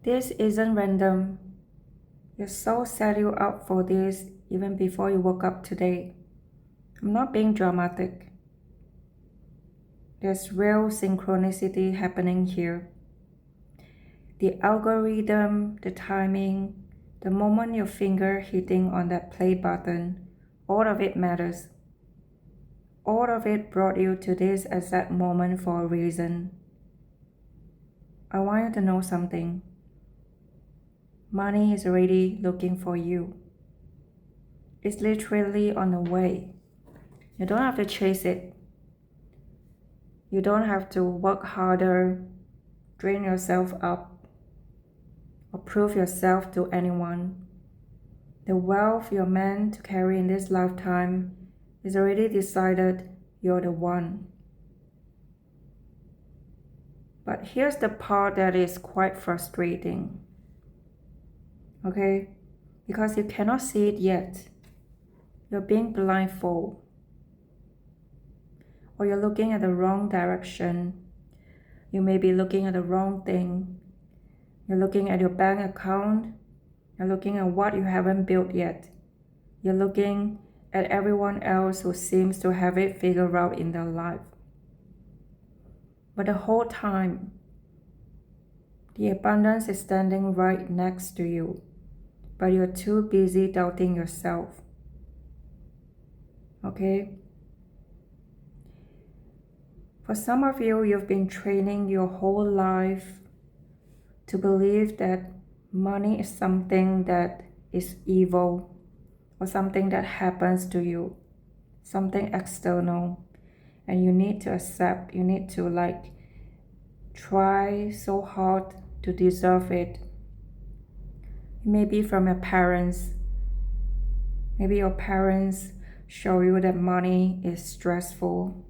This isn't random. Your soul set you up for this even before you woke up today. I'm not being dramatic. There's real synchronicity happening here. The algorithm, the timing, the moment your finger hitting on that play button, all of it matters. All of it brought you to this exact moment for a reason. I want you to know something. Money is already looking for you. It's literally on the way. You don't have to chase it. You don't have to work harder, drain yourself up, or prove yourself to anyone. The wealth you're meant to carry in this lifetime is already decided. You're the one. But here's the part that is quite frustrating. Okay? Because you cannot see it yet. You're being blindfolded. Or you're looking at the wrong direction. You may be looking at the wrong thing. You're looking at your bank account. You're looking at what you haven't built yet. You're looking at everyone else who seems to have it figured out in their life. But the whole time, the abundance is standing right next to you, but you're too busy doubting yourself. Okay? For some of you, you've been training your whole life to believe that money is something that is evil or something that happens to you, something external, and you need to accept, you need to try so hard to deserve it. Maybe from your parents. Maybe your parents show you that money is stressful.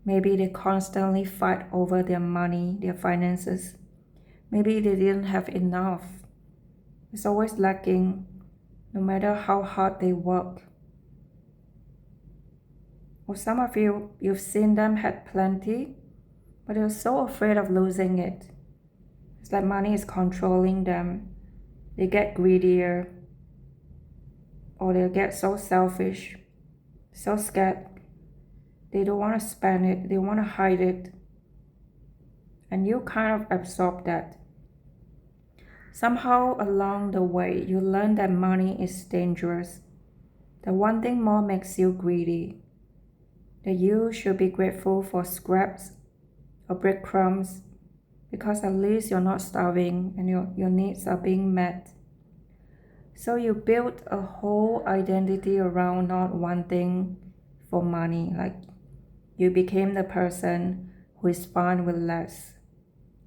Maybe they constantly fight over their money, their finances. Maybe they didn't have enough. It's always lacking, no matter how hard they work. Or some of you, you've seen them had plenty, but they're so afraid of losing it. It's like money is controlling them. They get greedier, or they get so selfish, so scared. They don't want to spend it, they want to hide it. And you kind of absorb that. Somehow along the way, you learn that money is dangerous. That one thing more makes you greedy. That you should be grateful for scraps or breadcrumbs, because at least you're not starving and your needs are being met. So you build a whole identity around not wanting for money. Like you became the person who is fine with less.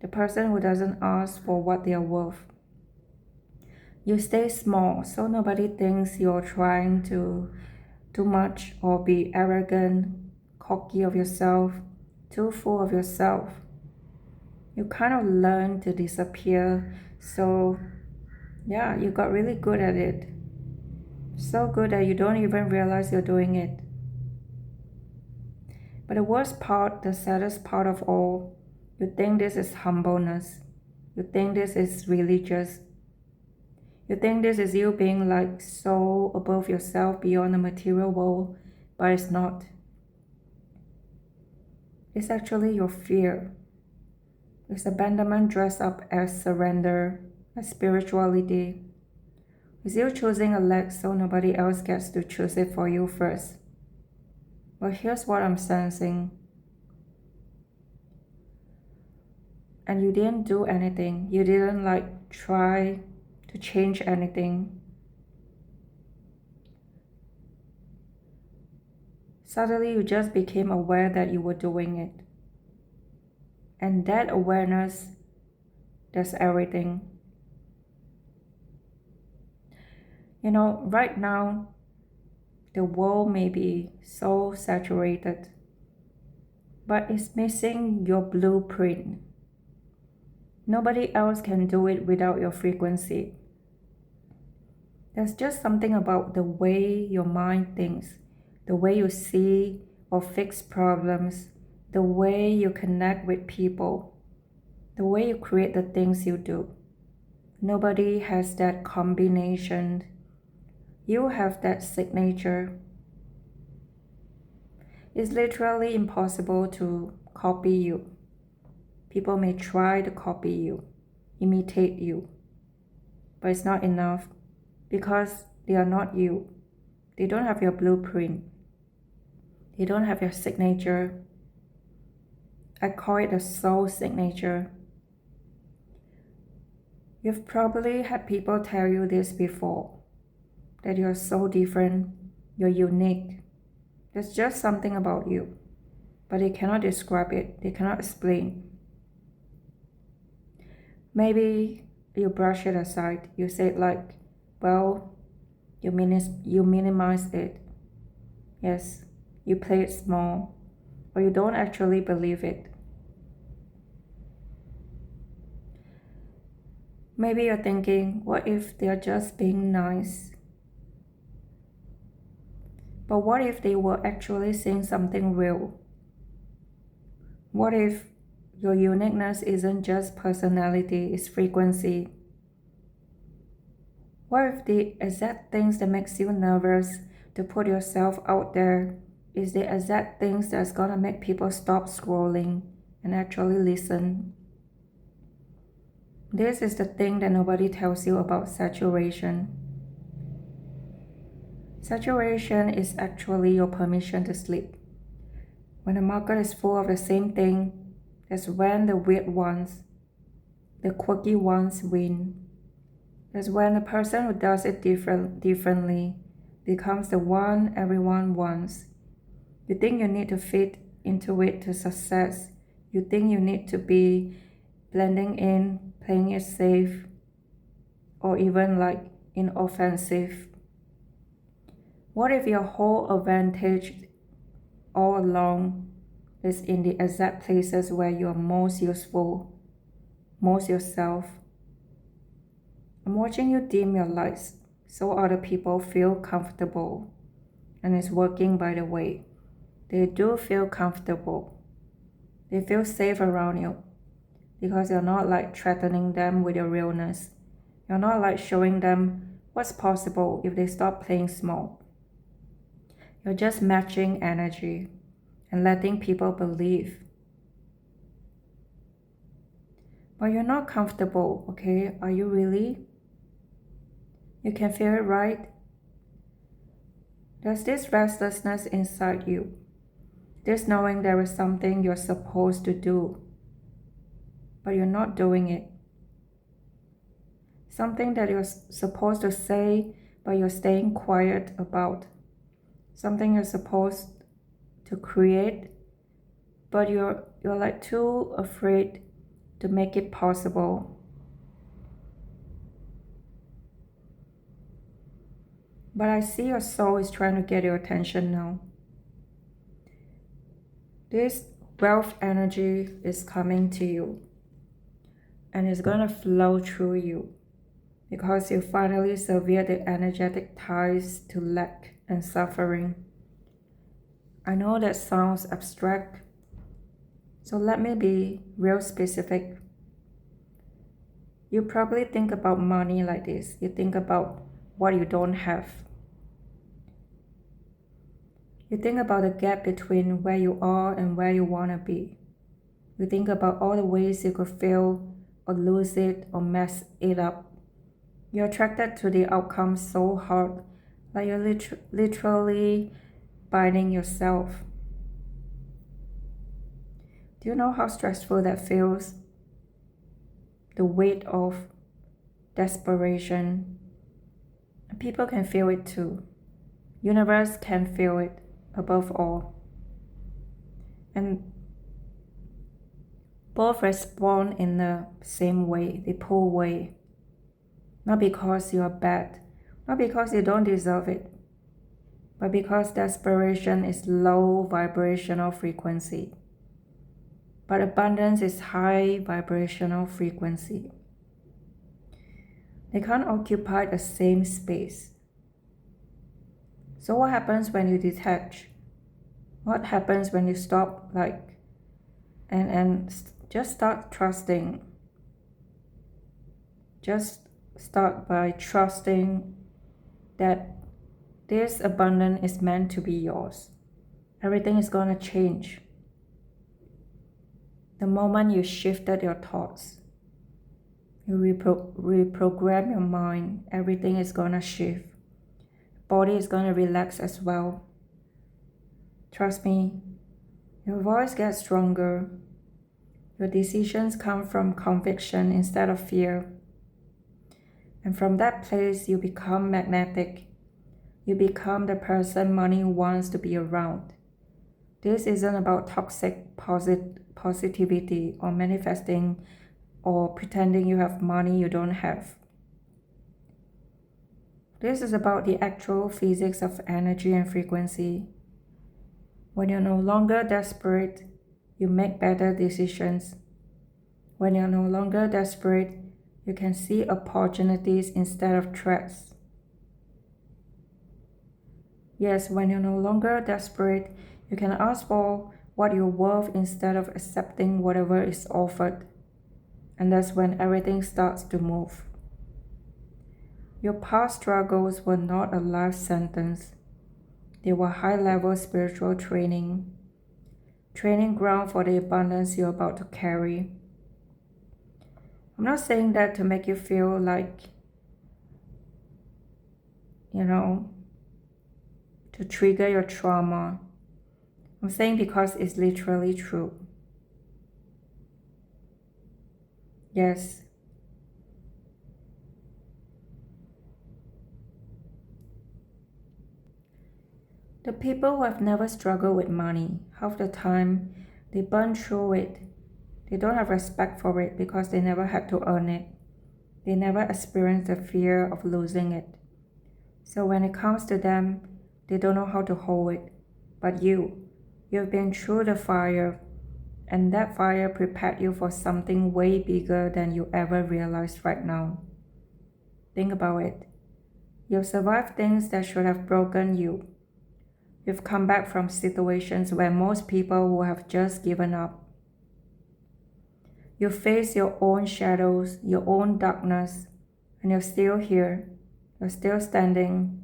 The person who doesn't ask for what they are worth. You stay small so nobody thinks you're trying to too much or be arrogant, cocky of yourself, too full of yourself. You kind of learn to disappear. So yeah, you got really good at it. So good that you don't even realize you're doing it. But the worst part, the saddest part of all, you think this is humbleness. You think this is religious. You think this is you being so above yourself beyond the material world, but it's not. It's actually your fear. It's abandonment dressed up as surrender, as spirituality. It's you choosing a leg so nobody else gets to choose it for you first. But here's what I'm sensing. And you didn't do anything. You didn't try to change anything. Suddenly you just became aware that you were doing it. And that awareness, that's everything. Right now, the world may be so saturated, but it's missing your blueprint. Nobody else can do it without your frequency. There's just something about the way your mind thinks, the way you see or fix problems, the way you connect with people, the way you create the things you do. Nobody has that combination. You have that signature. It's literally impossible to copy you. People may try to copy you, imitate you, but it's not enough because they are not you. They don't have your blueprint. They don't have your signature. I call it a soul signature. You've probably had people tell you this before, that you're so different, you're unique. There's just something about you, but they cannot describe it, they cannot explain. Maybe you brush it aside, you say it like, well, you minimize it. Yes, you play it small, or you don't actually believe it. Maybe you're thinking, what if they're just being nice? But what if they were actually saying something real? What if your uniqueness isn't just personality, it's frequency? What if the exact things that makes you nervous to put yourself out there is the exact things that's gonna make people stop scrolling and actually listen? This is the thing that nobody tells you about saturation. Saturation is actually your permission to sleep. When the market is full of the same thing, that's when the weird ones, the quirky ones win. That's when the person who does it differently becomes the one everyone wants. You think you need to fit into it to success. You think you need to be blending in, playing it safe, or even like inoffensive. What if your whole advantage all along is in the exact places where you are most useful, most yourself? I'm watching you dim your lights so other people feel comfortable. And it's working, by the way. They do feel comfortable. They feel safe around you because you're not like threatening them with your realness. You're not like showing them what's possible if they stop playing small. You're just matching energy and letting people believe. But you're not comfortable, okay? Are you really? You can feel it, right? There's this restlessness inside you. This knowing there is something you're supposed to do, but you're not doing it. Something that you're supposed to say, but you're staying quiet about. Something you're supposed to create, but you're like too afraid to make it possible. But I see your soul is trying to get your attention now. This wealth energy is coming to you, and it's gonna flow through you because you finally sever the energetic ties to lack and suffering. I know that sounds abstract, so let me be real specific. You probably think about money like this. You think about what you don't have. You think about the gap between where you are and where you want to be. You think about all the ways you could fail or lose it or mess it up. You're attracted to the outcome so hard, like you're literally binding yourself. Do you know how stressful that feels? The weight of desperation. People can feel it too. Universe can feel it above all. And both respond in the same way. They pull away. Not because you are bad, not because you don't deserve it, but because desperation is low vibrational frequency. But abundance is high vibrational frequency. They can't occupy the same space. So what happens when you detach? What happens when you stop and just start trusting? Just start by trusting that this abundance is meant to be yours. Everything is going to change. The moment you shifted your thoughts, you reprogram your mind, everything is going to shift. Body is going to relax as well. Trust me, your voice gets stronger. Your decisions come from conviction instead of fear. And from that place, you become magnetic. You become the person money wants to be around. This isn't about toxic positivity or manifesting or pretending you have money you don't have. This is about the actual physics of energy and frequency. When you're no longer desperate, you make better decisions. When you're no longer desperate, you can see opportunities instead of threats. Yes, when you're no longer desperate, you can ask for what you're worth instead of accepting whatever is offered. And that's when everything starts to move. Your past struggles were not a life sentence. They were high-level spiritual training ground for the abundance you're about to carry. I'm not saying that to make you feel like, to trigger your trauma. I'm saying because it's literally true. Yes. The people who have never struggled with money, half the time, they burn through it. They don't have respect for it because they never had to earn it. They never experienced the fear of losing it. So when it comes to them, they don't know how to hold it. But you've been through the fire, and that fire prepared you for something way bigger than you ever realized right now. Think about it. You've survived things that should have broken you. You've come back from situations where most people would have just given up. You face your own shadows, your own darkness, and you're still here. You're still standing,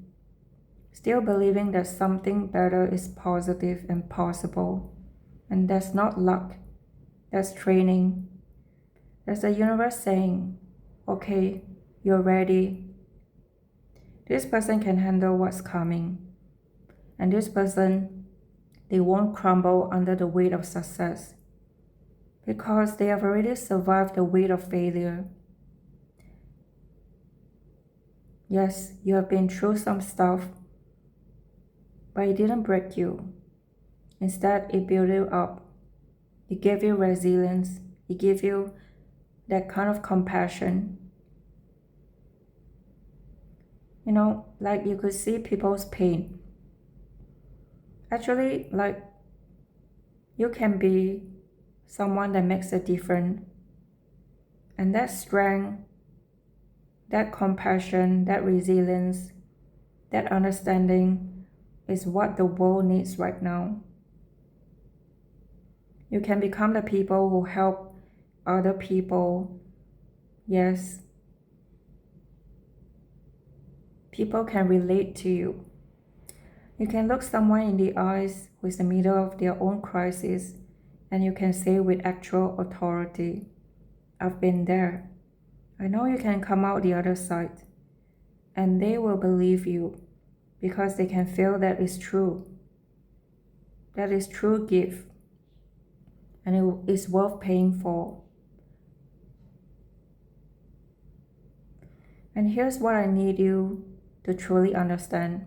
still believing that something better is positive and possible. And that's not luck. That's training. That's the universe saying, okay, you're ready. This person can handle what's coming. And this person, they won't crumble under the weight of success because they have already survived the weight of failure. Yes, you have been through some stuff, but it didn't break you. Instead, it built you up. It gave you resilience. It gave you that kind of compassion. Like you could see people's pain. Actually, like, you can be someone that makes a difference. And that strength, that compassion, that resilience, that understanding is what the world needs right now. You can become the people who help other people. Yes. People can relate to you. You can look someone in the eyes who is in the middle of their own crisis, and you can say with actual authority, I've been there. I know you can come out the other side. And they will believe you because they can feel that it's true. That is true gift. And it is worth paying for. And here's what I need you to truly understand.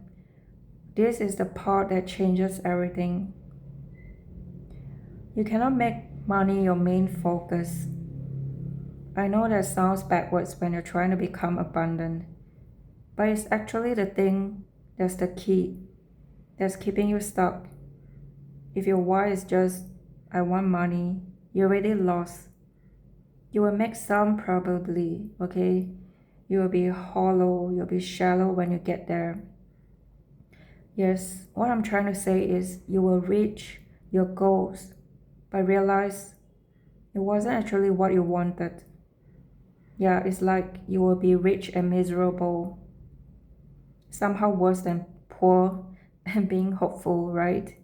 This is the part that changes everything. You cannot make money your main focus. I know that sounds backwards when you're trying to become abundant, but it's actually the thing that's the key, that's keeping you stuck. If your why is just, I want money, you're already lost. You will make some probably, okay? You will be hollow, you'll be shallow when you get there. Yes, what I'm trying to say is you will reach your goals, but realize it wasn't actually what you wanted. Yeah, it's like you will be rich and miserable. Somehow worse than poor and being hopeful, right?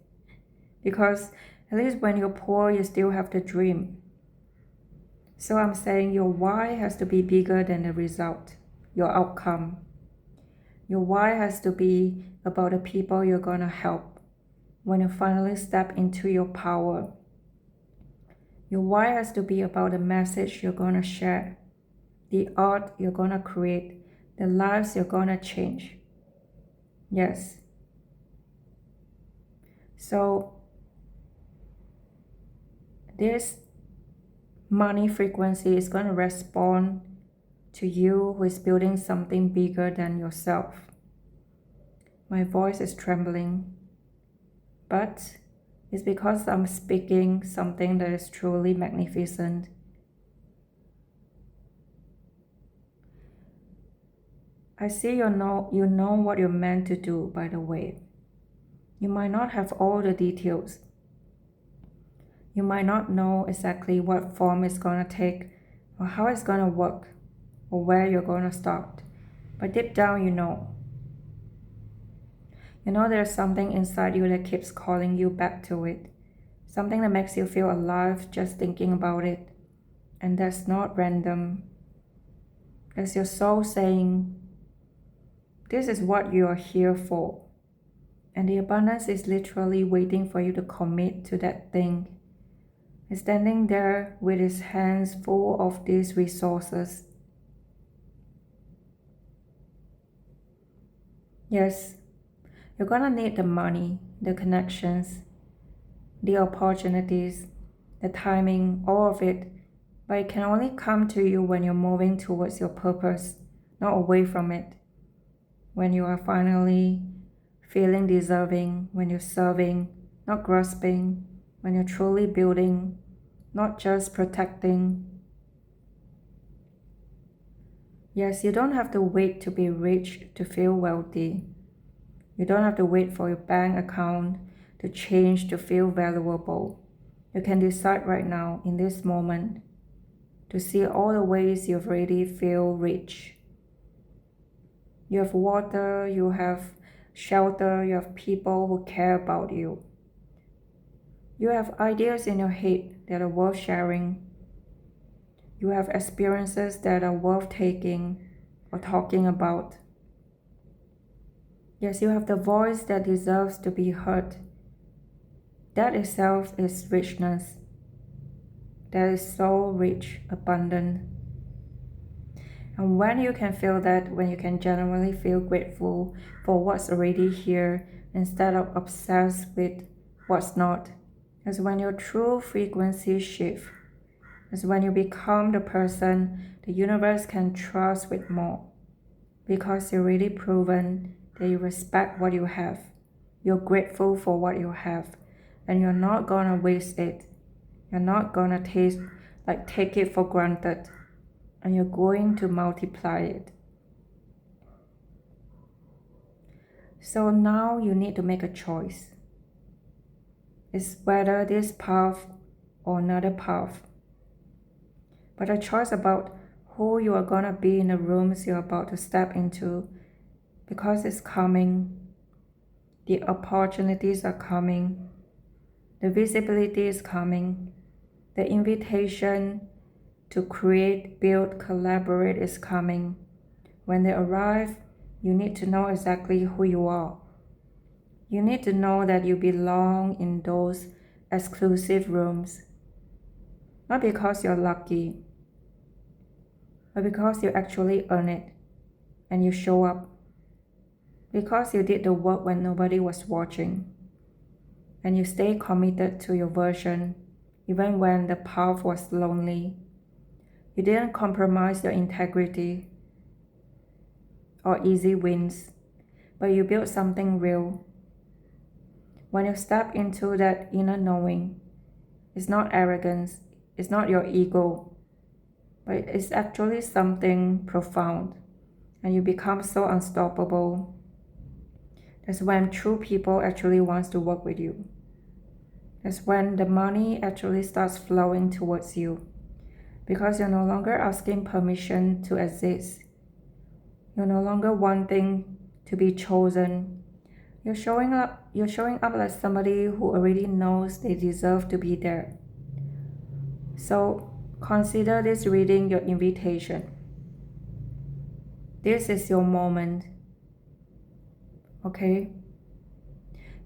Because at least when you're poor, you still have the dream. So I'm saying your why has to be bigger than the result, your outcome. Your why has to be about the people you're gonna help when you finally step into your power. Your why has to be about the message you're gonna share, the art you're gonna create, the lives you're gonna change. Yes. So this money frequency is gonna respond to you who is building something bigger than yourself. My voice is trembling, but it's because I'm speaking something that is truly magnificent. I see you know what you're meant to do, by the way. You might not have all the details. You might not know exactly what form it's gonna take or how it's gonna work or where you're gonna start. But deep down you know. You know there's something inside you that keeps calling you back to it. Something that makes you feel alive just thinking about it. And that's not random. That's your soul saying, this is what you are here for. And the abundance is literally waiting for you to commit to that thing. It's standing there with its hands full of these resources. Yes, you're gonna need the money, the connections, the opportunities, the timing, all of it. But it can only come to you when you're moving towards your purpose, not away from it. When you are finally feeling deserving, when you're serving, not grasping, when you're truly building, not just protecting. Yes, you don't have to wait to be rich to feel wealthy. You don't have to wait for your bank account to change to feel valuable. You can decide right now, in this moment, to see all the ways you already feel rich. You have water, you have shelter, you have people who care about you. You have ideas in your head that are worth sharing. You have experiences that are worth taking or talking about. Yes, you have the voice that deserves to be heard. That itself is richness. That is so rich, abundant. And when you can feel that, when you can genuinely feel grateful for what's already here instead of obsessed with what's not, is when your true frequency shifts. Is when you become the person the universe can trust with more. Because you're really proven that you respect what you have. You're grateful for what you have. And you're not gonna waste it. You're not gonna take it for granted. And you're going to multiply it. So now you need to make a choice. It's whether this path or another path. But a choice about who you are gonna be in the rooms you're about to step into, because it's coming. The opportunities are coming. The visibility is coming. The invitation to create, build, collaborate is coming. When they arrive, you need to know exactly who you are. You need to know that you belong in those exclusive rooms. Not because you're lucky, but because you actually earn it and you show up. Because you did the work when nobody was watching. And you stay committed to your version even when the path was lonely. You didn't compromise your integrity or easy wins, but you built something real. When you step into that inner knowing, it's not arrogance, it's not your ego, but it's actually something profound, and you become so unstoppable. That's when true people actually wants to work with you. That's when the money actually starts flowing towards you. because you're no longer asking permission to exist. You're no longer wanting to be chosen. You're showing up like somebody who already knows they deserve to be there. So consider this reading your invitation. This is your moment. Okay?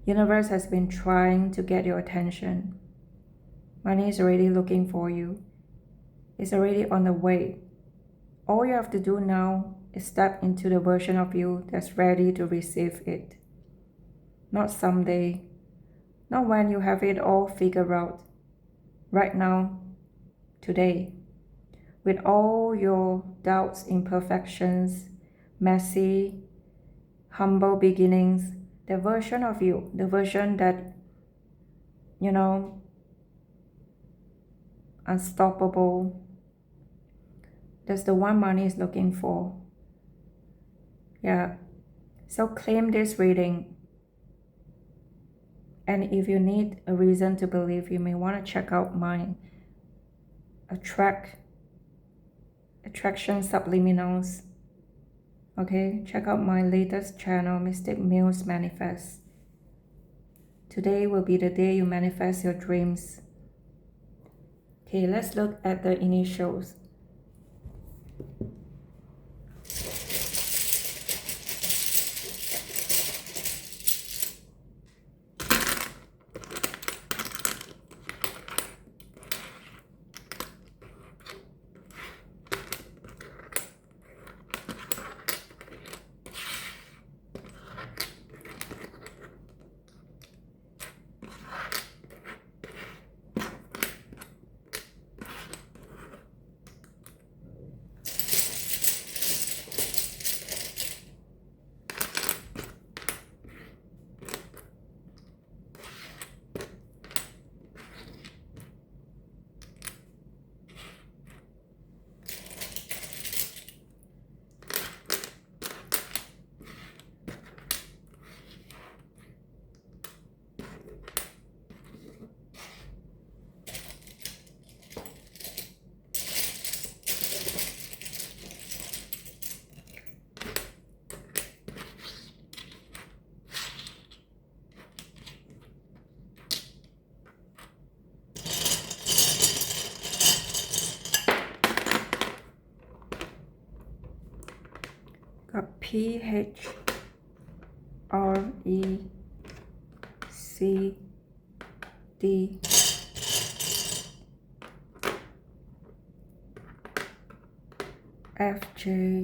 Universe has been trying to get your attention. Money is already looking for you. It's already on the way. All you have to do now is step into the version of you that's ready to receive it. Not someday, not when you have it all figured out. Right now, today, with all your doubts, imperfections, messy, humble beginnings, the version of you, the version that, unstoppable, that's the one money is looking for. Yeah. So claim this reading. And if you need a reason to believe, you may want to check out my attraction subliminals. Okay, check out my latest channel, Mystic Muse Manifest. Today will be the day you manifest your dreams. Okay, let's look at the initials. Got PHRECD, FJWQ,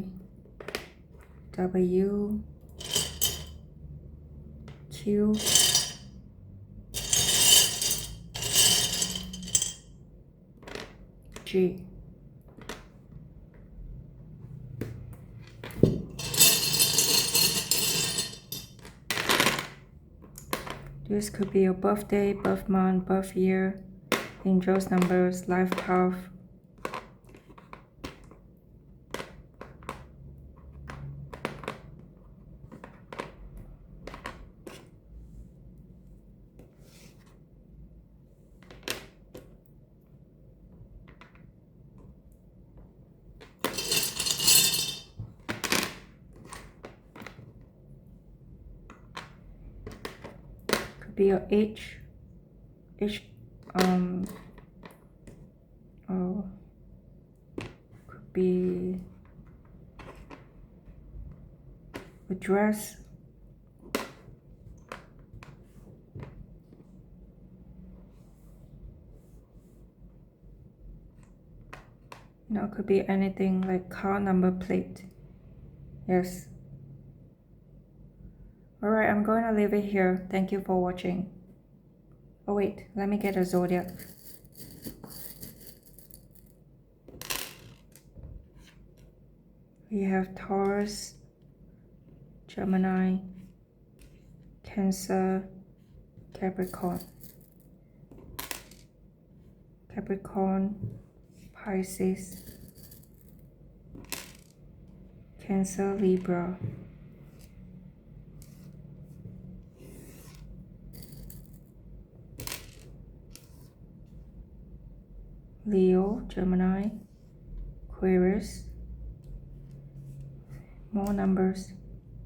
G. This could be your birthday, birth month, birth year, angels, numbers, life path. Be your age, could be address, could be anything like car number plate. Yes. Alright, I'm going to leave it here. Thank you for watching. Oh wait, let me get a zodiac. We have Taurus, Gemini, Cancer, Capricorn, Pisces, Cancer, Libra, Leo, Gemini, Aquarius. More numbers.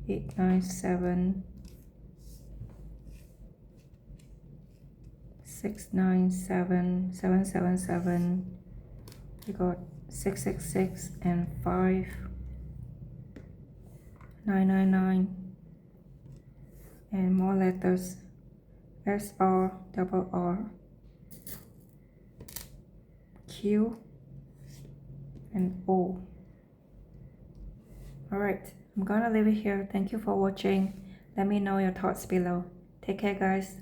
897, 697, 777. We got 666 and 5, 999, and more letters. SR, double R, Q, and O. Alright, I'm gonna leave it here. Thank you for watching. Let me know your thoughts below. Take care, guys.